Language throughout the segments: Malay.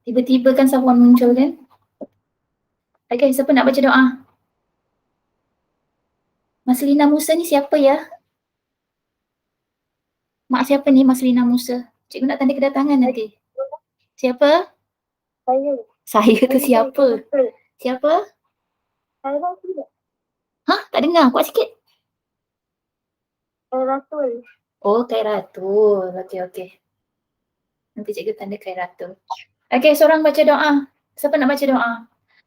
Tiba-tiba kan Safwan muncul kan. Okay, siapa nak baca doa? Maslina Musa ni siapa ya? Mak siapa ni Maslina Musa? Cikgu nak tanda kedatangan nanti. Siapa? Saya tu siapa? Siapa? Hah? Tak dengar, kuat sikit. Ratul. Oh, Khairatul. Okey. Nanti cikgu tanda Khairatul. Okey, seorang baca doa. Siapa nak baca doa?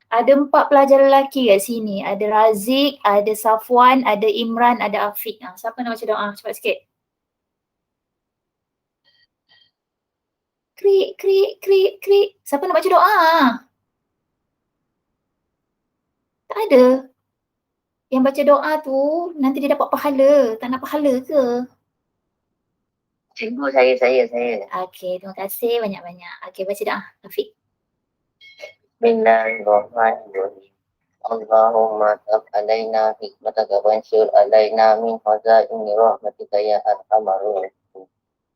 Ada 4 pelajar lelaki kat sini. Ada Razik, ada Safwan, ada Imran, ada Afiq. Siapa nak baca doa? Cepat sikit. Krik. Siapa nak baca doa? Tak ada. Yang baca doa tu nanti dia dapat pahala. Tak nak pahala ke? Cikgu, saya. Okey, terima kasih banyak-banyak. Okey, baca doa. Afiq. Bismillahirrahmanirrahim. Allahumma tab alaina hikmataka wansur alaina min khazaini rahmatika ya arhamar rahimin.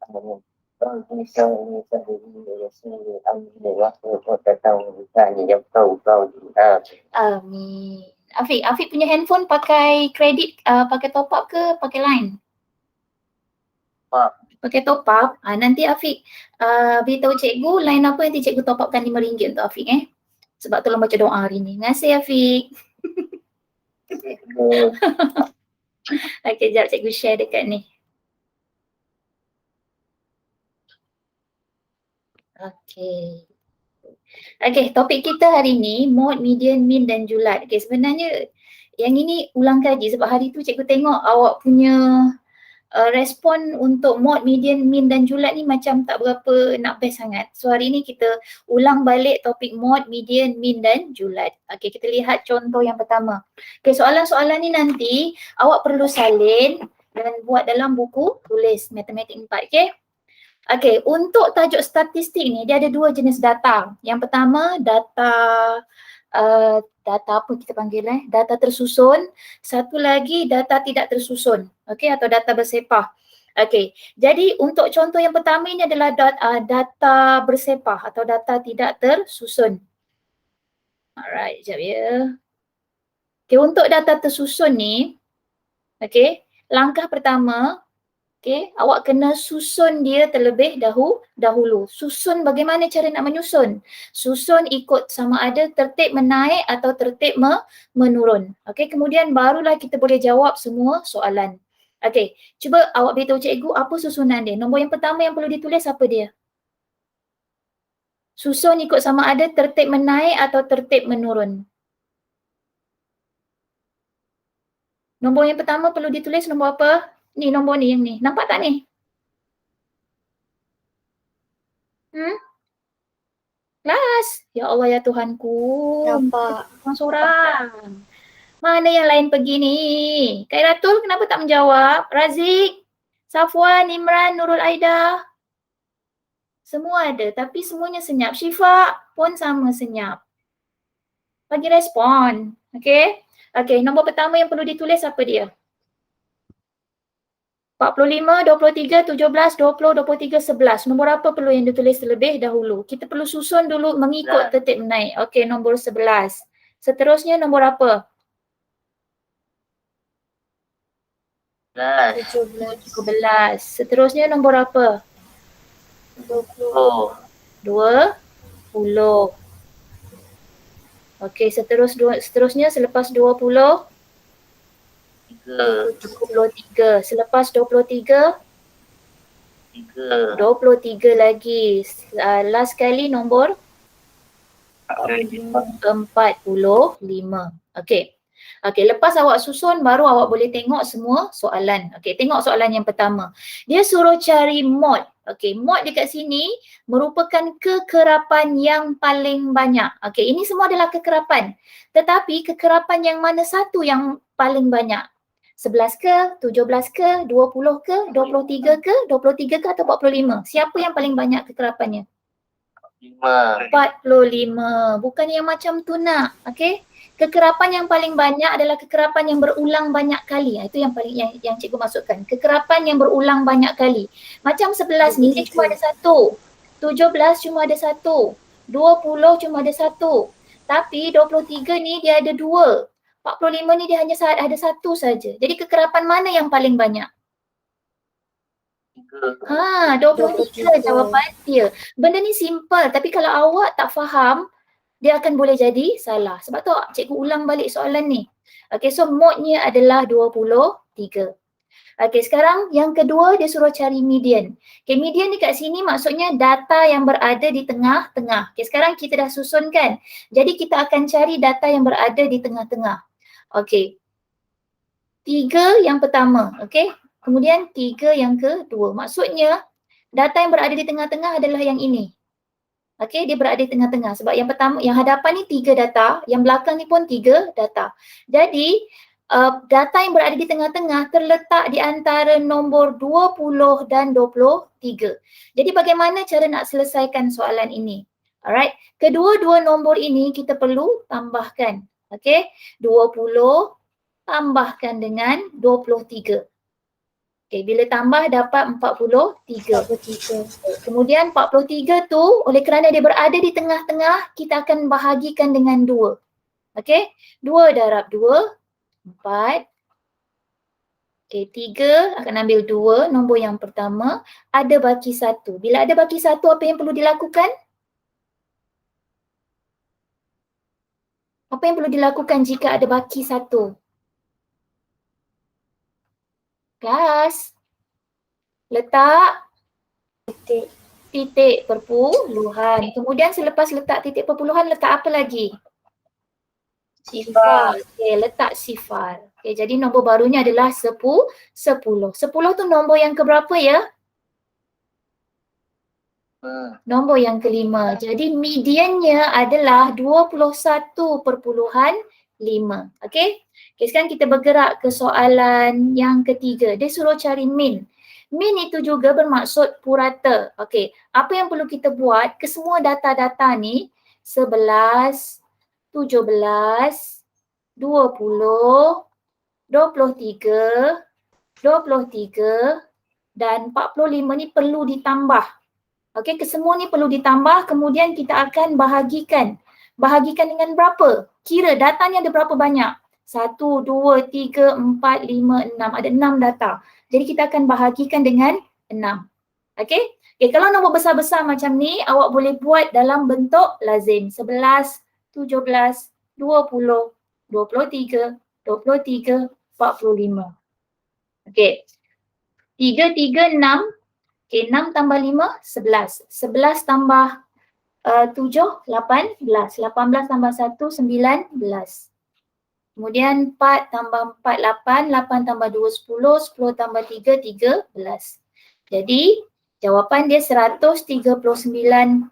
Amin. Rabbi sawli sahli wa yassir amri wahlul 'uqdatam min lisani yafqahu qawli. Amin. Afiq punya handphone pakai kredit, pakai top up ke pakai line? Pakai top up. Nanti Afiq beritahu cikgu line apa nanti cikgu top upkan RM5 untuk Afiq sebab tolong baca doa hari ni. Terima kasih Afiq. Okey, jap cikgu share dekat ni. Okey, topik kita hari ni mod, median, mean dan julat. Okey, sebenarnya yang ini ulang kaji sebab hari tu cikgu tengok awak punya respon untuk mod, median, mean dan julat ni macam tak berapa nak best sangat. So hari ni kita ulang balik topik mod, median, mean dan julat. Okey, kita lihat contoh yang pertama. Okey, soalan-soalan ni nanti awak perlu salin dan buat dalam buku tulis matematik 4. Okey, untuk tajuk statistik ni dia ada 2 jenis data. Yang pertama data apa kita panggil data tersusun, satu lagi data tidak tersusun, okey, atau data bersepah. Okey, jadi untuk contoh yang pertama ini adalah data bersepah atau data tidak tersusun. Alright, sekejap ya. Okey, untuk data tersusun ni, okey, langkah pertama, okey, awak kena susun dia terlebih dahulu. Susun bagaimana cara nak menyusun? Susun ikut sama ada tertib menaik atau tertib menurun. Okey, kemudian barulah kita boleh jawab semua soalan. Okey, cuba awak beritahu cikgu apa susunan dia. Nombor yang pertama yang perlu ditulis apa dia? Susun ikut sama ada tertib menaik atau tertib menurun. Nombor yang pertama perlu ditulis nombor apa? Ni nombor ni yang ni. Nampak tak ni? Kelas. Ya Allah ya Tuhanku. Nampak. Sorang. Mana yang lain pergi ni? Khairatul kenapa tak menjawab? Razik, Safwan, Imran, Nurul Aida. Semua ada tapi semuanya senyap. Syifa pun sama senyap. Bagi respon. Okey. Okey, nombor pertama yang perlu ditulis apa dia? 45, 23, 17, 20, 23, 11. Nombor apa perlu yang ditulis terlebih dahulu? Kita perlu susun dulu mengikut tertib menaik. Okey, nombor 11. Seterusnya nombor apa? 17. Seterusnya nombor apa? 20. Okey, seterusnya selepas 20? 23. Selepas 23? 23 lagi. Last kali nombor 45. Okey. Okey, lepas awak susun baru awak boleh tengok semua soalan. Okey, tengok soalan yang pertama. Dia suruh cari mod. Okey, mod dekat sini merupakan kekerapan yang paling banyak. Okey, ini semua adalah kekerapan. Tetapi kekerapan yang mana satu yang paling banyak? 11 ke, 17 ke, 20 ke, 23 ke, 23 ke atau 45? Siapa yang paling banyak kekerapannya? 45. Bukan yang macam tu nak. Okey. Kekerapan yang paling banyak adalah kekerapan yang berulang banyak kali. Itu yang paling yang cikgu masukkan. Kekerapan yang berulang banyak kali. Macam 11 ni dia cuma ada satu. 17 cuma ada satu. 20 cuma ada 1. Tapi 23 ni dia ada 2. 45 ni dia hanya ada 1 saja. Jadi kekerapan mana yang paling banyak? 23 jawapan dia. Benda ni simple tapi kalau awak tak faham, dia akan boleh jadi salah. Sebab tu cikgu ulang balik soalan ni. Okay, so modnya adalah 23. Okay, sekarang yang kedua dia suruh cari median. Okay, median ni kat sini maksudnya data yang berada di tengah-tengah. Okay, sekarang kita dah susunkan. Jadi kita akan cari data yang berada di tengah-tengah. Okay. 3 yang pertama, okay. Kemudian 3 yang kedua. Maksudnya data yang berada di tengah-tengah adalah yang ini. Okay, dia berada di tengah-tengah. Sebab yang pertama, yang hadapan ni 3 data, yang belakang ni pun 3 data. Jadi data yang berada di tengah-tengah terletak di antara nombor 20 dan 23. Jadi bagaimana cara nak selesaikan soalan ini? Alright, kedua-dua nombor ini kita perlu tambahkan. Okay, 20 tambahkan dengan 23. Okay, bila tambah dapat 43. Kemudian 43 tu oleh kerana dia berada di tengah-tengah, kita akan bahagikan dengan 2. Okay, 2 darab 2. 4. Okay, 3 akan ambil 2, nombor yang pertama. Ada baki 1. Bila ada baki 1, apa yang perlu dilakukan? Apa yang perlu dilakukan jika ada baki 1? Kelas. Letak titik perpuluhan. Kemudian selepas letak titik perpuluhan, letak apa lagi? Sifar. Okay, letak sifar. Okay, jadi nombor barunya adalah 10. 10 tu nombor yang keberapa ya? Nombor yang kelima. Jadi mediannya adalah 21.5. Okay? Okay, sekarang kita bergerak ke soalan yang ketiga. Dia suruh cari min. Min itu juga bermaksud purata. Okay, apa yang perlu kita buat? Kesemua data-data ni 11, 17, 20, 23, 23 dan 45 ni perlu ditambah. Okey, kesemua ni perlu ditambah, kemudian kita akan bahagikan. Bahagikan dengan berapa? Kira datanya ada berapa banyak? 1, 2, 3, 4, 5, 6. Ada 6 data. Jadi kita akan bahagikan dengan 6. Okey? Okay, kalau nombor besar-besar macam ni, awak boleh buat dalam bentuk lazim. 11, 17, 20, 23, 23, 45. Okey. 3, 3, 6. Okey, 6 tambah 5, 11. 11 tambah 7, 18. 18 tambah 1, 19. Kemudian 4 tambah 4, 8. 8 tambah 2, 10. 10 tambah 3, 13. Jadi jawapan dia 139/6.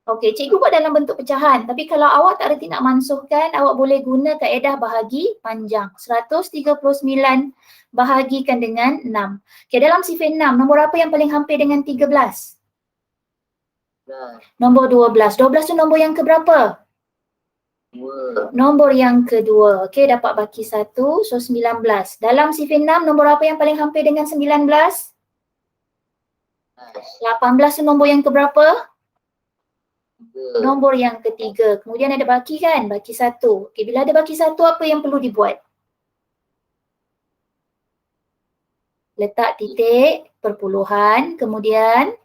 Okey, cikgu buat dalam bentuk pecahan. Tapi kalau awak tak reti nak mansuhkan, awak boleh guna kaedah bahagi panjang. 139 bahagikan dengan 6. Okey, dalam sifar 6, nombor apa yang paling hampir dengan 13? Nombor 12. 12 tu nombor yang keberapa? Nombor yang kedua. Okey, dapat baki 1, so 19. Dalam sifar 6, nombor apa yang paling hampir dengan 19? 18 tu nombor yang keberapa? Nombor yang ketiga. Kemudian ada baki kan? Baki 1. Okey, bila ada baki 1, apa yang perlu dibuat? Letak titik perpuluhan, kemudian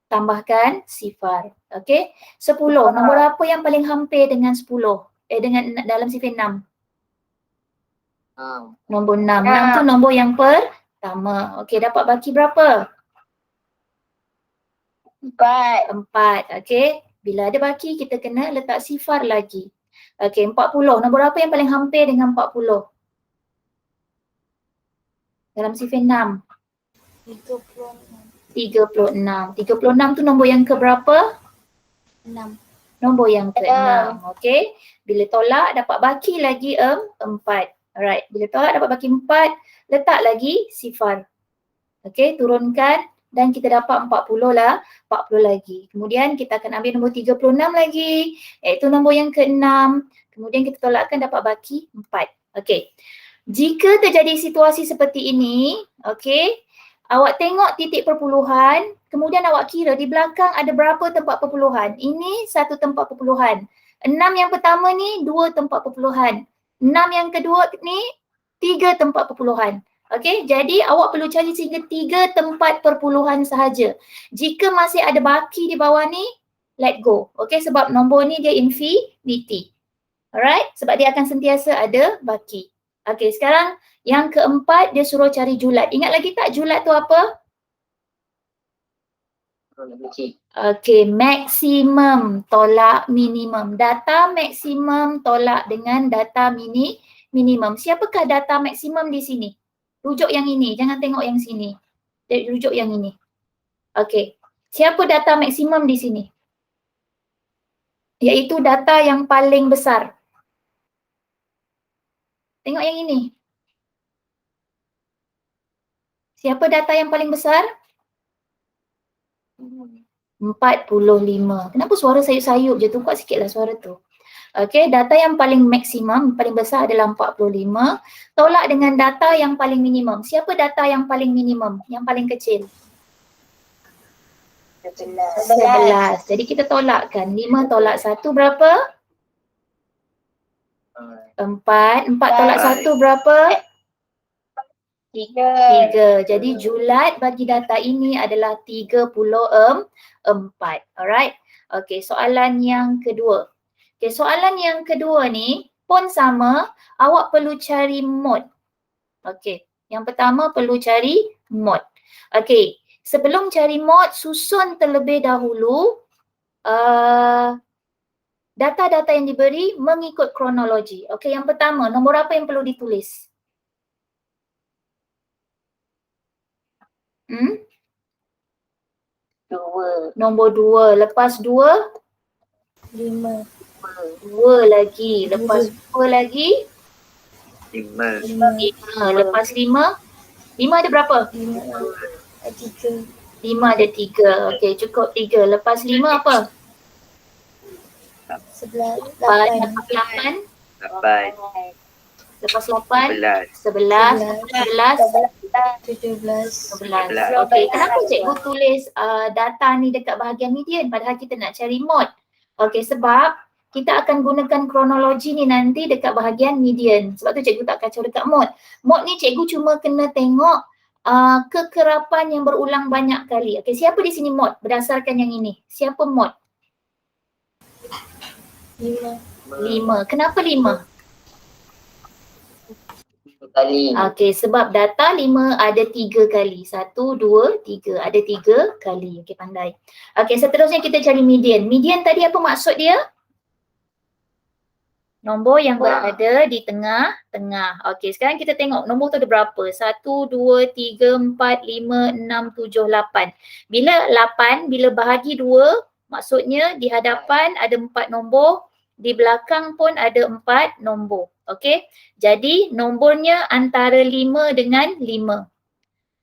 tambahkan sifar. Okey, 10. Nombor apa yang paling hampir dengan 10? Dengan dalam sifar 6? Nombor 6. 6 tu nombor yang pertama. Okey, dapat baki berapa? 4. Okey, bila ada baki kita kena letak sifar lagi. Okey, 40. Nombor apa yang paling hampir dengan 40? Dalam sifar 6? 36. 36 tu nombor yang keberapa? 6. Nombor yang ke-6. Okey. Bila tolak dapat baki lagi 4. Alright. Bila tolak dapat baki 4, letak lagi sifar. Okey, turunkan dan kita dapat 40 lah. 40 lagi. Kemudian kita akan ambil nombor 36 lagi, iaitu nombor yang ke-6. Kemudian kita tolakkan dapat baki 4. Okey. Jika terjadi situasi seperti ini, okey, Awak tengok titik perpuluhan, kemudian awak kira di belakang ada berapa tempat perpuluhan. Ini satu tempat perpuluhan. 6 yang pertama ni 2 tempat perpuluhan. 6 yang kedua ni 3 tempat perpuluhan. Okey, jadi awak perlu cari sehingga 3 tempat perpuluhan sahaja. Jika masih ada baki di bawah ni, let go. Okey, sebab nombor ni dia infinity. Alright, sebab dia akan sentiasa ada baki. Okey, sekarang yang keempat dia suruh cari julat. Ingat lagi tak julat tu apa? Okey, maksimum tolak minimum. Data maksimum tolak dengan data minimum. Siapakah data maksimum di sini? Rujuk yang ini, jangan tengok yang sini. Rujuk yang ini. Okey, siapa data maksimum di sini? Iaitu data yang paling besar. Tengok yang ini. Siapa data yang paling besar? 45. Kenapa suara sayup-sayup je tu? Kuat sikitlah suara tu. Okey, data yang paling maksimum, paling besar adalah 45. Tolak dengan data yang paling minimum. Siapa data yang paling minimum? Yang paling kecil? 11. Jadi kita tolakkan. 5 tolak 1 berapa? 4. 4 tolak 1 berapa? 3. Jadi julat bagi data ini adalah 34. Alright. Okey, soalan yang kedua. Okey, soalan yang kedua ni pun sama, awak perlu cari mod. Okey, yang pertama perlu cari mod. Okey, sebelum cari mod, susun terlebih dahulu data-data yang diberi mengikut kronologi. Okey, yang pertama, nombor apa yang perlu ditulis? Nombor 2. Lepas 2? 5. 2 lagi. Lepas 2 lagi? 5. 5. Lepas 5? 5 ada berapa? 5 ada 3. 5 ada 3. Okey, cukup 3. Lepas 5 apa? 11. 8. 8. 8. Lepas 8? 11. 11. 11. 17. 11. Okey, kenapa cikgu tulis data ni dekat bahagian median padahal kita nak cari mod? Okey, sebab kita akan gunakan kronologi ni nanti dekat bahagian median. Sebab tu cikgu tak kacau dekat mod. Mod ni cikgu cuma kena tengok kekerapan yang berulang banyak kali. Okey, siapa di sini mod berdasarkan yang ini? Siapa mod? 5. 5. Kenapa 5? Kali. Okey, sebab data 5 ada 3 kali. 1, 2, 3. Ada 3 kali. Okey, pandai. Okey, seterusnya kita cari median. Median tadi apa maksud dia? Nombor yang berada di tengah-tengah. Okey, sekarang kita tengok nombor tu ada berapa? 1, 2, 3, 4, 5, 6, 7, 8. Bila 8, bila bahagi 2, maksudnya di hadapan ada 4 nombor, di belakang pun ada 4 nombor. Okey, jadi nombornya antara 5 dengan 5.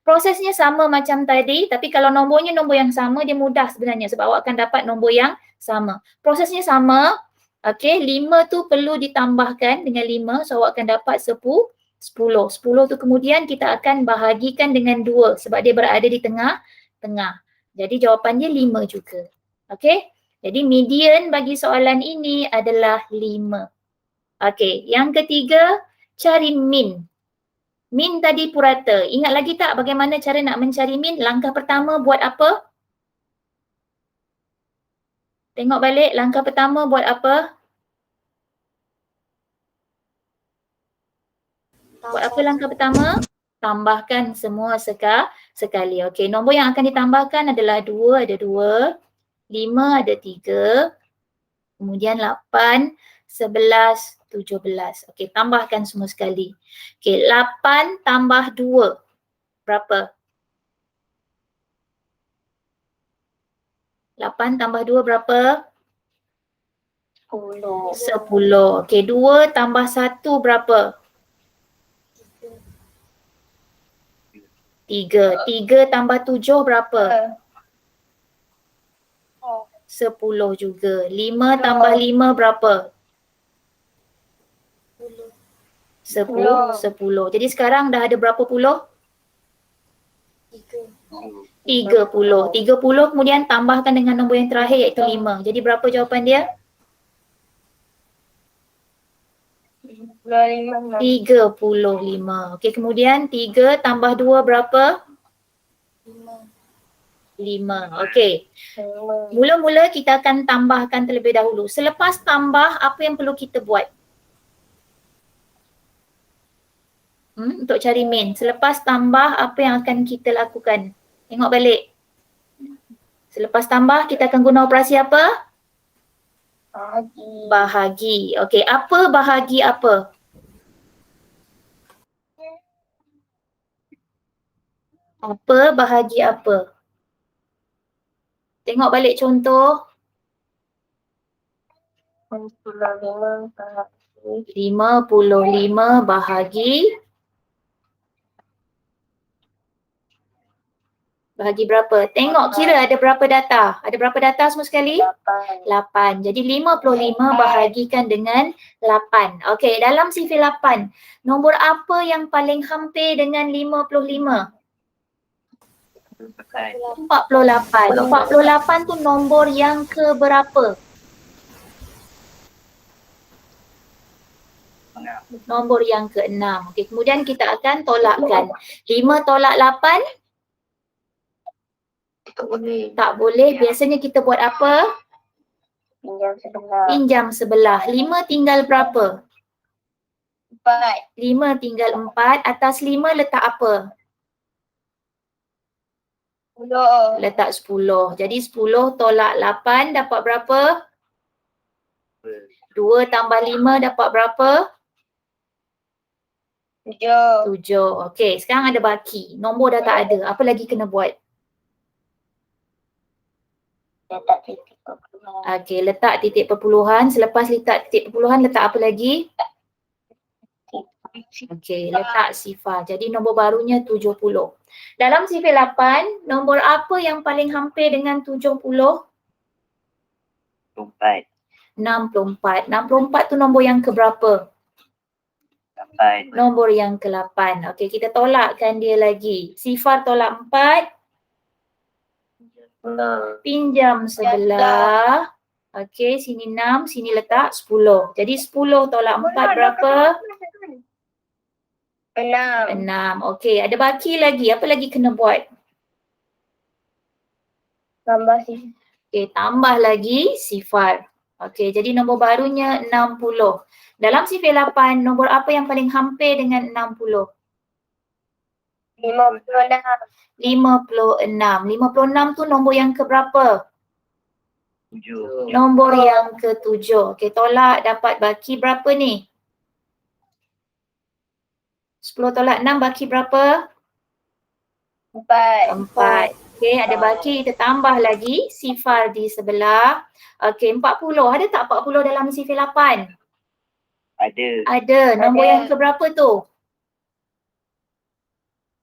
Prosesnya sama macam tadi, tapi kalau nombornya nombor yang sama, dia mudah sebenarnya sebab awak akan dapat nombor yang sama. Prosesnya sama, okey, 5 tu perlu ditambahkan dengan 5, so awak akan dapat 10. 10 tu kemudian kita akan bahagikan dengan 2 sebab dia berada di tengah-tengah. Jadi jawapannya 5 juga. Okey, jadi median bagi soalan ini adalah 5. Okey, yang ketiga, cari min. Min tadi purata. Ingat lagi tak bagaimana cara nak mencari min? Langkah pertama buat apa? Tengok balik, langkah pertama buat apa? Buat apa langkah pertama? Tambahkan semua sekali. Okey, nombor yang akan ditambahkan adalah 2 ada 2, 5 ada 3, kemudian 8, 11, 17. Okey, tambahkan semua sekali. Okey, 8 tambah 2. Berapa? 8 tambah 2 berapa? 10. 10. Okey, 2 tambah 1 berapa? 3. 3 tambah 7 berapa? 10 juga. 5 tambah 5 berapa? 10. 10. Jadi sekarang dah ada berapa puluh? Tiga. 30. 30 kemudian tambahkan dengan nombor yang terakhir iaitu 5. Jadi berapa jawapan dia? 35. Okey, kemudian 3 tambah 2 berapa? 5. Okey. Mula-mula kita akan tambahkan terlebih dahulu. Selepas tambah, apa yang perlu kita buat? Untuk cari min. Selepas tambah, apa yang akan kita lakukan? Tengok balik. Selepas tambah, kita akan guna operasi apa? Bahagi. Okey, apa bahagi apa? Apa bahagi apa? Tengok balik contoh. 55 bahagi berapa? Tengok kira ada berapa data? Ada berapa data semua sekali? 8. Jadi 55 bahagikan dengan 8. Okey, dalam sifil 8, nombor apa yang paling hampir dengan 55? 48. 48 tu nombor yang ke berapa? Nombor yang ke-6. Okey, kemudian kita akan tolakkan. 5 tolak 8? Tak boleh. Tak boleh. Biasanya kita buat apa? Pinjam sebelah. 5 tinggal berapa? 5 tinggal 4. Atas 5 letak apa? Letak 10. Jadi 10 tolak 8 dapat berapa? 2 tambah 5 dapat berapa? 7. Okey, sekarang ada baki. Nombor dah tak ada. Apa lagi kena buat? Okey, letak titik perpuluhan. Selepas letak titik perpuluhan, letak apa lagi? Okey, letak sifar. Jadi nombor barunya 70. Dalam sifil 8, nombor apa yang paling hampir dengan 70? 64. 64 tu nombor yang keberapa? Nombor yang ke-8. Okey, kita tolakkan dia lagi. Sifar tolak 4. Pinjam sebelah. Okey, sini 6, sini letak 10. Jadi 10 tolak 4 berapa? 6. Okey, ada baki lagi. Apa lagi kena buat? Okey, tambah lagi sifar. Okey, jadi nombor barunya 60. Dalam sifil 8, nombor apa yang paling hampir dengan 60? 56. 56 tu nombor yang keberapa? 7. Nombor yang ke-7. Okey, tolak dapat baki berapa ni? 10 tolak 6 baki berapa? 4. Okey, ada baki, kita tambah lagi sifar di sebelah. Okey, 40. Ada tak 40 dalam sifil 8? Ada. Nombor yang keberapa tu?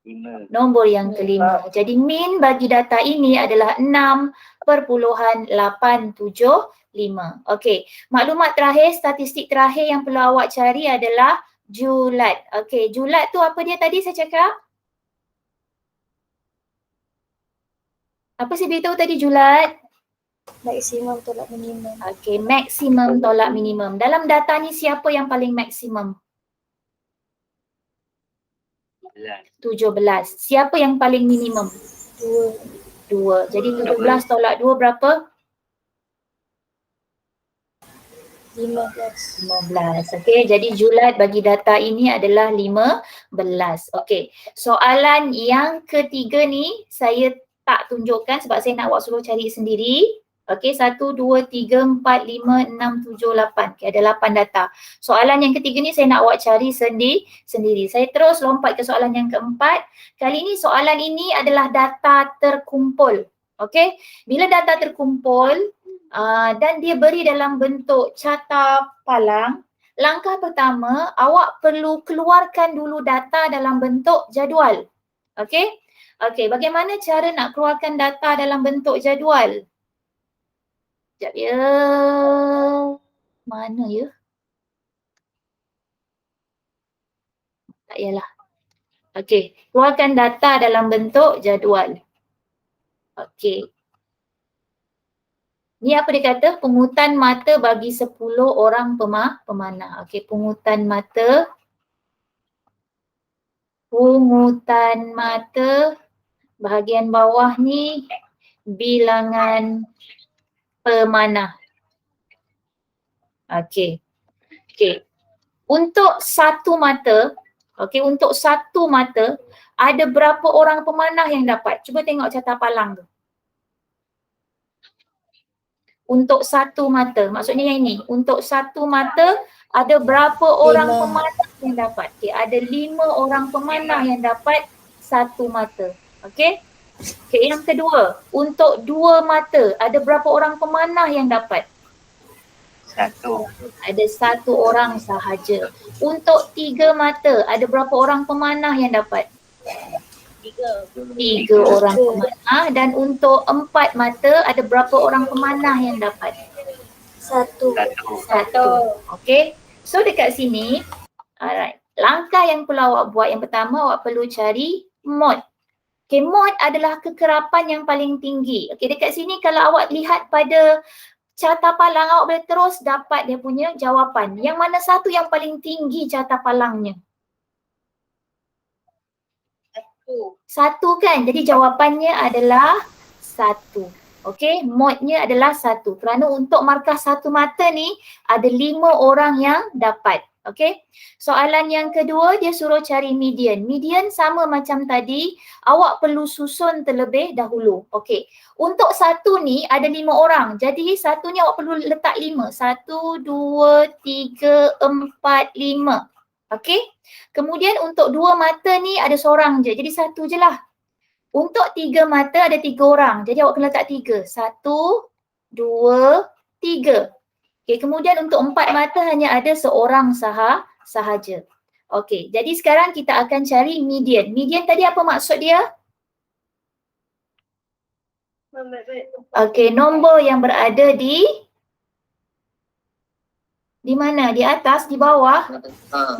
5. Nombor yang kelima. Jadi min bagi data ini adalah 6.875. Okey, maklumat terakhir, statistik terakhir yang perlu awak cari adalah julat. Okey, julat tu apa dia tadi saya cakap? Apa saya beritahu tadi julat? Maksimum tolak minimum. Okey, maksimum tolak minimum. Dalam data ni siapa yang paling maksimum? 17. Siapa yang paling minimum? 2. Jadi 17 tolak 2 berapa? 15. Okey, jadi julat bagi data ini adalah 15. Okey, soalan yang ketiga ni saya tak tunjukkan sebab saya nak awak suruh cari sendiri. Okey, 1, 2, 3, 4, 5, 6, 7, 8. Okey, ada 8 data. Soalan yang ketiga ni saya nak awak cari sendiri. Saya terus lompat ke soalan yang keempat. Kali ini soalan ini adalah data terkumpul. Okey, bila data terkumpul dan dia beri dalam bentuk carta palang, langkah pertama awak perlu keluarkan dulu data dalam bentuk jadual. Okey? Okey, bagaimana cara nak keluarkan data dalam bentuk jadual? Sekejap ya. Mana ya? Tak yalah. Okey, keluarkan data dalam bentuk jadual. Okey. Ni apa dia kata? Pungutan mata bagi 10 orang pemanah. Okey, pungutan mata. Pungutan mata bahagian bawah ni bilangan pemanah. Okey. Okey. Untuk satu mata, okey, untuk satu mata ada berapa orang pemanah yang dapat? Cuba tengok carta palang tu. Untuk satu mata, maksudnya yang ini. Untuk satu mata ada berapa orang pemanah yang dapat? Okey, ada 5 orang pemanah yang dapat satu mata. Okey? Okey, yang kedua, untuk dua mata ada berapa orang pemanah yang dapat? 1. Ada 1 orang sahaja. Untuk 3 mata ada berapa orang pemanah yang dapat? 3 orang pemanah. Dan untuk 4 mata ada berapa orang pemanah yang dapat? 1. 1. Okey. So dekat sini, alright. Langkah yang perlu awak buat, yang pertama awak perlu cari mod. Okey, mod adalah kekerapan yang paling tinggi. Okey, dekat sini kalau awak lihat pada carta palang, awak boleh terus dapat dia punya jawapan. Yang mana satu yang paling tinggi carta palangnya? 1 kan? Jadi jawapannya adalah 1. Okey, modnya adalah 1. Kerana untuk markah satu mata ni ada 5 orang yang dapat. Okey. Soalan yang kedua dia suruh cari median. Median sama macam tadi, awak perlu susun terlebih dahulu. Okey. Untuk satu ni ada 5 orang. Jadi satunya awak perlu letak 5. 1, 2, 3, 4, 5. Okey. Kemudian untuk 2 mata ni ada seorang je. Jadi 1 je lah. Untuk 3 mata ada 3 orang. Jadi awak kena letak 3. 1, 2, 3. Okey, kemudian untuk 4 mata hanya ada seorang sahaja. Okey, jadi sekarang kita akan cari median. Median tadi apa maksud dia? Okey, nombor yang berada di mana? Di atas, di bawah?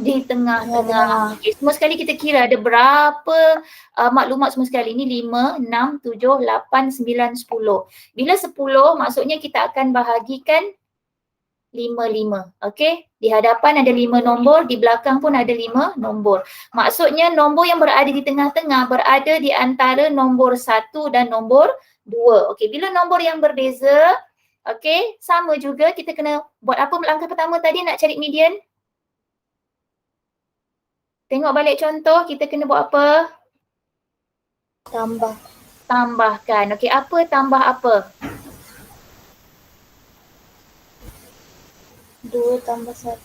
Di tengah-tengah. Okay, semua sekali kita kira ada berapa maklumat semua sekali. Ini 5, 6, 7, 8, 9, 10. Bila 10 maksudnya kita akan bahagikan 5. Okey, di hadapan ada 5 nombor, di belakang pun ada 5 nombor. Maksudnya nombor yang berada di tengah-tengah berada di antara nombor 1 dan nombor 2. Okey, bila nombor yang berbeza, okey, sama juga kita kena buat apa langkah pertama tadi nak cari median? Tengok balik contoh, kita kena buat apa? Tambahkan. Okey, apa tambah apa? 2 tambah 1.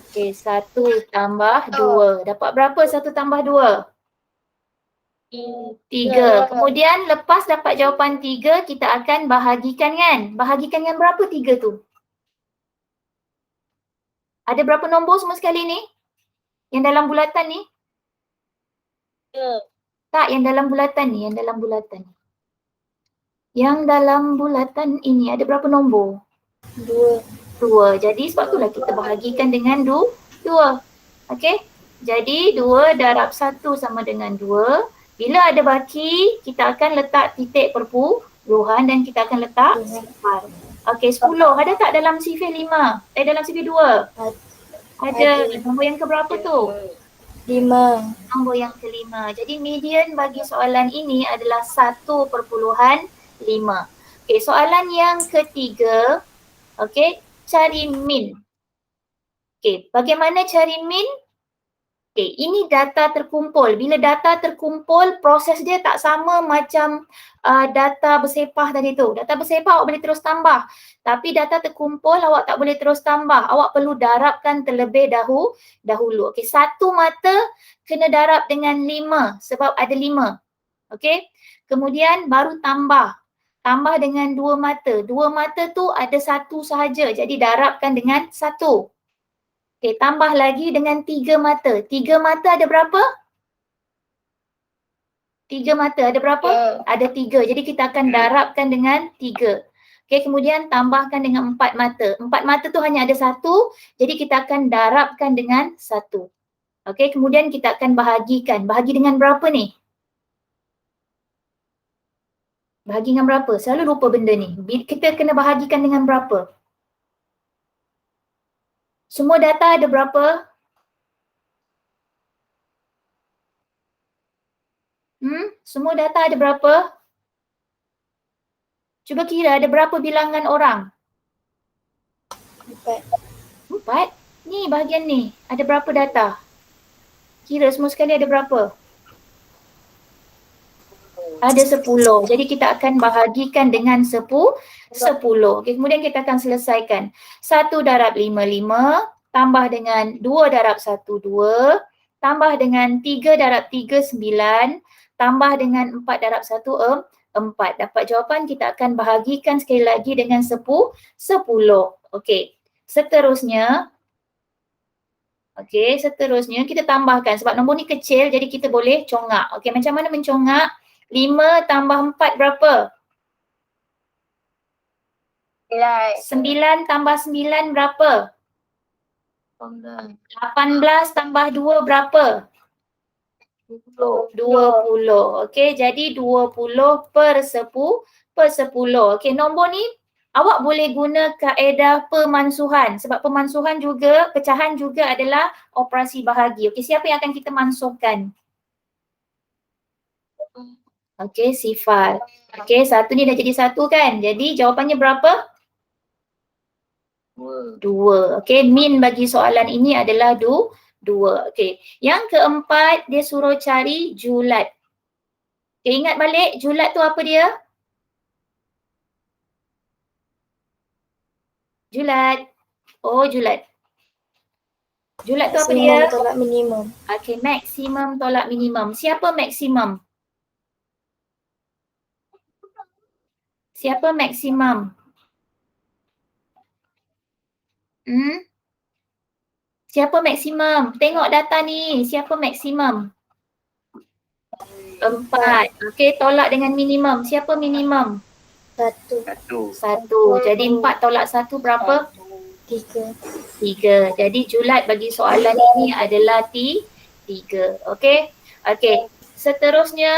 Okey, 1 tambah 2. Dapat berapa 1 tambah 2? 3. Kemudian lepas dapat jawapan 3, kita akan bahagikan kan? Bahagikan yang berapa 3 tu? Ada berapa nombor semua sekali ni? Yang dalam bulatan ni? Tak, yang dalam bulatan ni, yang dalam bulatan ni. Yang dalam bulatan ini ada berapa nombor? 2. Jadi sebab itulah kita bahagikan dengan 2. Okey? Jadi 2 darab 1 sama dengan 2. Bila ada baki, kita akan letak titik perpuluhan dan kita akan letak sifar. Okey, 10. Ada tak dalam sifir 5? Dalam sifir 2? Ada. Nombor yang keberapa tu? 5. Nombor yang kelima. Jadi median bagi soalan ini adalah 1.5. Okey, soalan yang ketiga. Okey, cari min. Okey, bagaimana cari min? Okey, ini data terkumpul. Bila data terkumpul, proses dia tak sama macam data bersepah tadi tu. Data bersepah awak boleh terus tambah. Tapi data terkumpul awak tak boleh terus tambah. Awak perlu darabkan terlebih dahulu. Okey, satu mata kena darab dengan 5 sebab ada 5. Okey, kemudian baru tambah. Tambah dengan 2 mata. 2 mata tu ada 1 sahaja. Jadi darabkan dengan 1. Okey, tambah lagi dengan 3 mata. 3 mata ada berapa? 3 mata ada berapa? Ada 3. Jadi kita akan darabkan dengan 3. Okey, kemudian tambahkan dengan 4 mata. 4 mata tu hanya ada 1. Jadi kita akan darabkan dengan 1. Okey, kemudian kita akan bahagikan. Bahagi dengan berapa ni? Bahagi dengan berapa? Selalu lupa benda ni. Kita kena bahagikan dengan berapa? Semua data ada berapa? Semua data ada berapa? Cuba kira ada berapa bilangan orang? 4. 4? Ni bahagian ni. Ada berapa data? Kira semua sekali ada berapa? Ada 10. Jadi kita akan bahagikan dengan 10. Okay, kemudian kita akan selesaikan. 1 darab 5, 5. Tambah dengan 2 darab 1, 2. Tambah dengan 3 darab 3, 9. Tambah dengan 4 darab 1, 4. Dapat jawapan, kita akan bahagikan sekali lagi dengan 10. Okey. Seterusnya kita tambahkan. Sebab nombor ni kecil jadi kita boleh congak. Okey, macam mana mencongak? 5 tambah 4 berapa? 9 tambah 9 berapa? 18 tambah 2 berapa? 20. Okey, jadi 20 per 10. Okey, nombor ni awak boleh guna kaedah pemansuhan. Sebab pemansuhan juga, pecahan juga adalah operasi bahagi. Okey, siapa yang akan kita mansuhkan? Okey, sifar. Okey, 1 ni dah jadi 1 kan? Jadi jawapannya berapa? 2. Okey, min bagi soalan ini adalah 2. Okey, yang keempat dia suruh cari julat. Okey, ingat balik julat tu apa dia? Julat. Oh, julat. Julat tu apa dia? Maksimum tolak minimum. Okey, maksimum tolak minimum. Siapa maksimum? Siapa maksimum? Siapa maksimum? Tengok data ni. Siapa maksimum? 4. Okey, tolak dengan minimum. Siapa minimum? 1. 1. Jadi 4 tolak 1 berapa? 3. 3. Jadi julat bagi soalan ini adalah 3. Okey. Okey. Seterusnya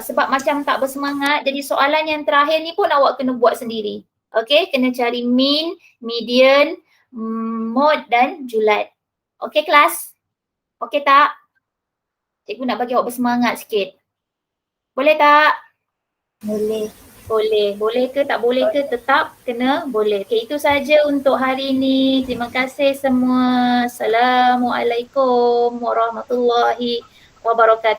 sebab macam tak bersemangat, jadi soalan yang terakhir ni pun awak kena buat sendiri. Okey, kena cari mean, median, mode dan julat. Okey kelas? Okey tak? Cikgu nak bagi awak bersemangat sikit. Boleh tak? Boleh. Boleh ke tak boleh ke tetap kena boleh. Okey, itu saja untuk hari ini. Terima kasih semua. Assalamualaikum warahmatullahi wabarakatuh.